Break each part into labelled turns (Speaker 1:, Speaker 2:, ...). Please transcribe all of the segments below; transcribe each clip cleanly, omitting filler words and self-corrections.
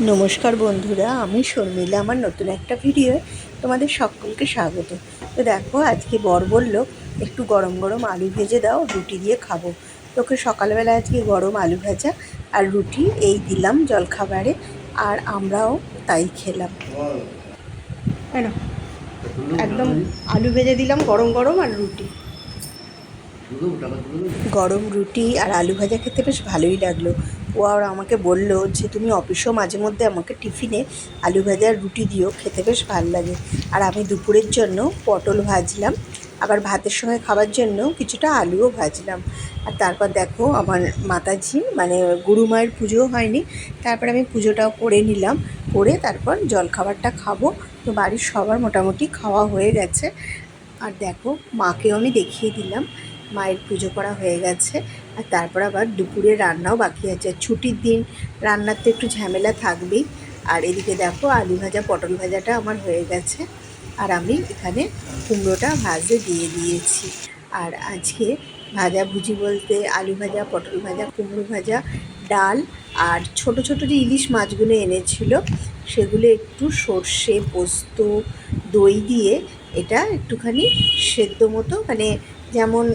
Speaker 1: নমস্কার বন্ধুরা, আমি শর্মিলা। আমার নতুন একটা ভিডিও তোমাদের সকলকে স্বাগত। তো দেখো, আজকে বর বলল একটু গরম গরম আলু ভেজে দাও, রুটি দিয়ে খাবো। তোকে সকালবেলা আজকে গরম আলু ভাজা আর রুটি এই দিলাম জলখাবারে, আর আমরাও তাই খেলাম। কেন একদম আলু ভেজে দিলাম গরম গরম, আর রুটি, গরম রুটি আর আলু ভাজা খেতে বেশ ভালোই লাগলো। ও আর আমাকে বললো যে তুমি অফিসেও মাঝে মধ্যে আমাকে টিফিনে আলু ভাজা আর রুটি দিও, খেতে বেশ ভালো লাগে। আর আমি দুপুরের জন্য পটল ভাজলাম, আবার ভাতের সঙ্গে খাবার জন্য কিছুটা আলুও ভাজলাম। আর তারপর দেখো, আমার মাতাজি মানে গুরু মায়ের পুজোও হয়নি, তারপর আমি পুজোটাও করে নিলাম, করে তারপর জলখাবারটা খাবো। তো বাড়ির সবার মোটামুটি খাওয়া হয়ে গেছে। আর দেখো, মাকেও আমি দেখিয়ে দিলাম মায়ের পুজো করা হয়ে গেছে। আর তারপর আবার দুপুরে রান্নাও বাকি আছে। ছুটির দিন রান্নার তো একটু ঝামেলা থাকবেই। আর এদিকে দেখো, আলু ভাজা পটল ভাজাটা আমার হয়ে গেছে, আর আমি এখানে কুমড়োটা ভাজতে দিয়ে দিয়েছি। আর আজকে ভাজাভুজি বলতে আলু ভাজা, পটল ভাজা, কুমড়ো ভাজা, ডাল, আর ছোট ছোট যে ইলিশ মাছগুলো এনেছিল সেগুলো একটু সর্ষে, পোস্ত, দই দিয়ে এটা একটুখানি সেদ্ধ মতো, মানে যেমন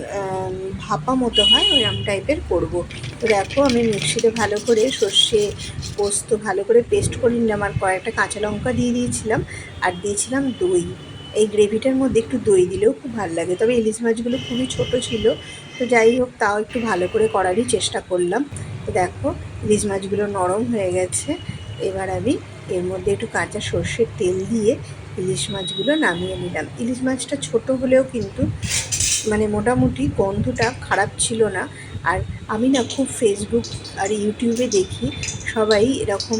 Speaker 1: ভাপা মতো হয় ওইরকম টাইপের করব। তো দেখো, আমি মিক্সিতে ভালো করে সর্ষে পোস্ত ভালো করে পেস্ট করে নিলাম, আর কয়েকটা কাঁচা লঙ্কা দিয়ে দিয়েছিলাম, আর দিয়েছিলাম দই। এই গ্রেভিটার মধ্যে একটু দই দিলেও খুব ভালো লাগে। তবে ইলিশ মাছগুলো খুবই ছোট ছিল, তো যাই হোক তাও একটু ভালো করে করারই চেষ্টা করলাম। তো দেখো, ইলিশ মাছগুলো নরম হয়ে গেছে। এবার আমি এর মধ্যে একটু কাঁচা সর্ষের তেল দিয়ে ইলিশ মাছগুলো নামিয়ে নিলাম। ইলিশ মাছটা ছোট হলেও কিন্তু মানে মোটামুটি গন্ধটা খারাপ ছিল না। আর আমি না খুব ফেসবুক আর ইউটিউবে দেখি সবাই এরকম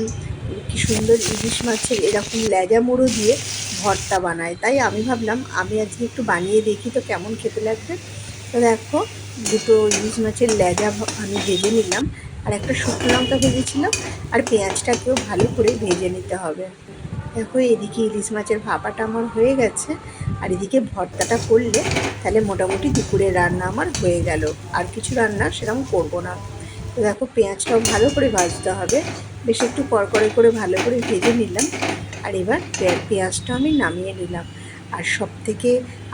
Speaker 1: কি সুন্দর ইলিশ মাছের এরকম লেজা মুড়ো দিয়ে ভর্তা বানায়, তাই আমি ভাবলাম আমি আজকে একটু বানিয়ে দেখি তো কেমন খেতে লাগবে। তো দেখো, দুটো ইলিশ মাছের লেজা আমি ভেজে নিলাম, আর একটা শুকনো লঙ্কা ভেজেছিলাম, আর পেঁয়াজটাকেও ভালো করে ভেজে নিতে হবে। দেখো, এদিকে ইলিশ মাছের ভাপাটা আমার হয়ে গেছে, আর এদিকে ভর্তাটা করলে তাহলে মোটামুটি দুপুরের রান্না আমার হয়ে গেল। আর কিছু রান্না সেরকম করবো না। তো দেখো, পেঁয়াজটাও ভালো করে ভাজতে হবে, বেশ একটু কড়কড়ে করে ভালো করে ভেজে নিলাম। আর এবার পেঁয়াজটা আমি নামিয়ে নিলাম। আর সব থেকে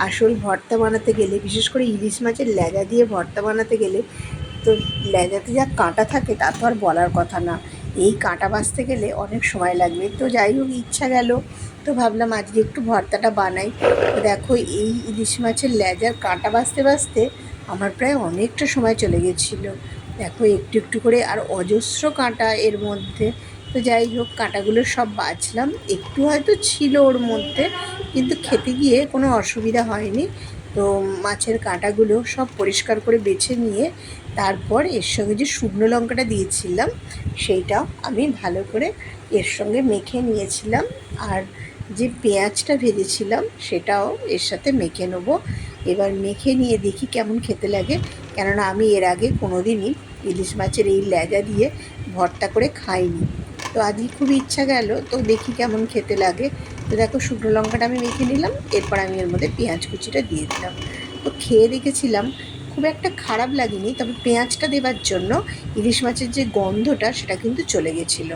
Speaker 1: আসল ভর্তা বানাতে গেলে, বিশেষ করে ইলিশ মাছের লেজা দিয়ে ভর্তা বানাতে গেলে তো লেজাতে যা কাঁটা থাকে তা তো আর বলার কথা না। এই কাঁটা বাছতে গেলে অনেক সময় লাগবে। তো যাই হোক, ইচ্ছা গেল, তো ভাবলাম আজকে একটু ভর্তাটা বানাই। তো দেখো, এই ইলিশ মাছের লেজার কাঁটা বাছতে বাছতে আমার প্রায় অনেকটা সময় চলে গেছিলো। দেখো, একটু একটু করে, আর অজস্র কাঁটা এর মধ্যে। তো যাই হোক, কাঁটাগুলো সব বাছলাম, একটু হয়তো ছিল ওর মধ্যে, কিন্তু খেতে গিয়ে কোনো অসুবিধা হয়নি। তো মাছের কাঁটাগুলো সব পরিষ্কার করে বেছে নিয়ে তারপর এর সঙ্গে যে শুকনো লঙ্কাটা দিয়েছিলাম সেইটাও আমি ভালো করে এর সঙ্গে মেখে নিয়েছিলাম। আর যে পেঁয়াজটা ভেজেছিলাম সেটাও এর সাথে মেখে নেব। এবার মেখে নিয়ে দেখি কেমন খেতে লাগে, কেননা আমি এর আগে কোনো দিনই ইলিশ মাছের এই লেজা দিয়ে ভর্তা করে খাইনি। তো আজকে খুব ইচ্ছা গেল, তো দেখি কেমন খেতে লাগে। তো দেখো, শুকনো লঙ্কাটা আমি মেখে নিলাম, এরপর আমি এর মধ্যে পেঁয়াজ কুচিটা দিয়ে দিলাম। তো খেয়ে দেখেছিলাম, খুব একটা খারাপ লাগেনি, তবে পেঁয়াজটা দেবার জন্য ইলিশ মাছের যে গন্ধটা সেটা কিন্তু চলে গেছিলো।